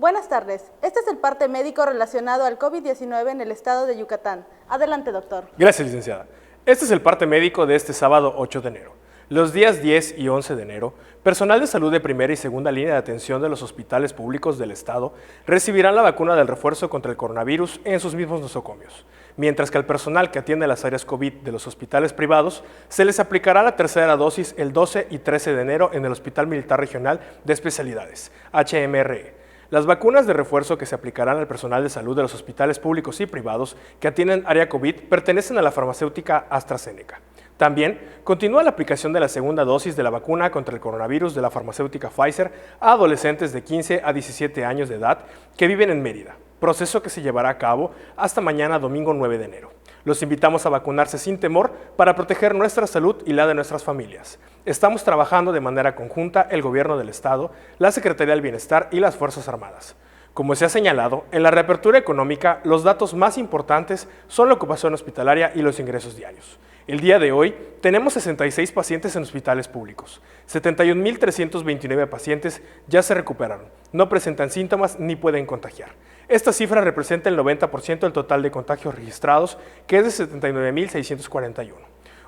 Buenas tardes. Este es el parte médico relacionado al COVID-19 en el estado de Yucatán. Adelante, doctor. Gracias, licenciada. Este es el parte médico de este sábado 8 de enero. Los días 10 y 11 de enero, personal de salud de primera y segunda línea de atención de los hospitales públicos del estado recibirán la vacuna del refuerzo contra el coronavirus en sus mismos nosocomios, mientras que al personal que atiende las áreas COVID de los hospitales privados se les aplicará la tercera dosis el 12 y 13 de enero en el Hospital Militar Regional de Especialidades, HMRE. Las vacunas de refuerzo que se aplicarán al personal de salud de los hospitales públicos y privados que atienden área COVID pertenecen a la farmacéutica AstraZeneca. También continúa la aplicación de la segunda dosis de la vacuna contra el coronavirus de la farmacéutica Pfizer a adolescentes de 15 a 17 años de edad que viven en Mérida, proceso que se llevará a cabo hasta mañana domingo 9 de enero. Los invitamos a vacunarse sin temor para proteger nuestra salud y la de nuestras familias. Estamos trabajando de manera conjunta el Gobierno del Estado, la Secretaría del Bienestar y las Fuerzas Armadas. Como se ha señalado, en la reapertura económica, los datos más importantes son la ocupación hospitalaria y los ingresos diarios. El día de hoy tenemos 66 pacientes en hospitales públicos. 71.329 pacientes ya se recuperaron, no presentan síntomas ni pueden contagiar. Esta cifra representa el 90% del total de contagios registrados, que es de 79.641.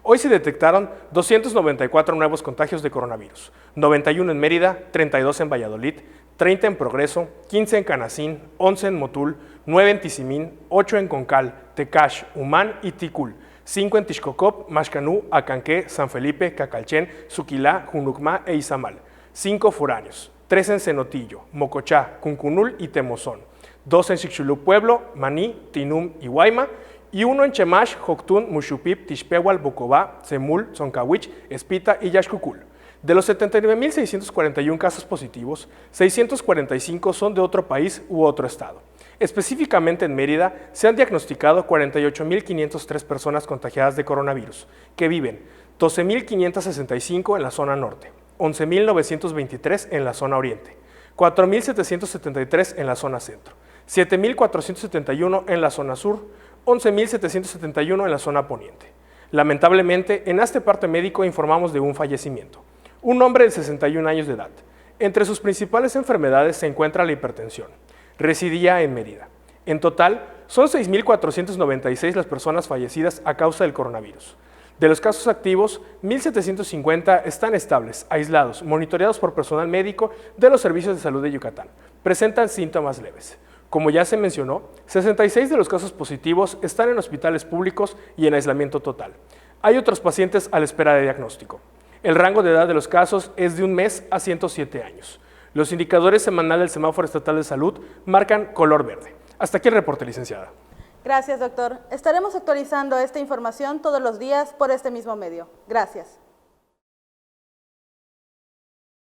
Hoy se detectaron 294 nuevos contagios de coronavirus, 91 en Mérida, 32 en Valladolid, 30 en Progreso, 15 en Canacín, 11 en Motul, 9 en Tizimín, 8 en Concal, Tecash, Humán y Ticul, 5 en Tixcocop, Maxcanú, Acanqué, San Felipe, Cacalchén, Suquilá, Junucmá e Izamal, 5 foráneos, 3 en Cenotillo, Mocochá, Cuncunul y Temozón, 2 en Xixulú Pueblo, Maní, Tinum y Guayma, y 1 en Chemash, Joctún, Muxupip, Tixpehual, Bocobá, Semul, Zoncahuich, Espita y Yaxcucul. De los 79.641 casos positivos, 645 son de otro país u otro estado. Específicamente en Mérida se han diagnosticado 48.503 personas contagiadas de coronavirus, que viven 12.565 en la zona norte, 11.923 en la zona oriente, 4.773 en la zona centro, 7.471 en la zona sur, 11.771 en la zona poniente. Lamentablemente, en este parte médico informamos de un fallecimiento. Un hombre de 61 años de edad. Entre sus principales enfermedades se encuentra la hipertensión. Residía en Mérida. En total, son 6.496 las personas fallecidas a causa del coronavirus. De los casos activos, 1.750 están estables, aislados, monitoreados por personal médico de los servicios de salud de Yucatán. Presentan síntomas leves. Como ya se mencionó, 66 de los casos positivos están en hospitales públicos y en aislamiento total. Hay otros pacientes a la espera de diagnóstico. El rango de edad de los casos es de 1 mes a 107 años. Los indicadores semanales del Semáforo Estatal de Salud marcan color verde. Hasta aquí el reporte, licenciada. Gracias, doctor. Estaremos actualizando esta información todos los días por este mismo medio. Gracias.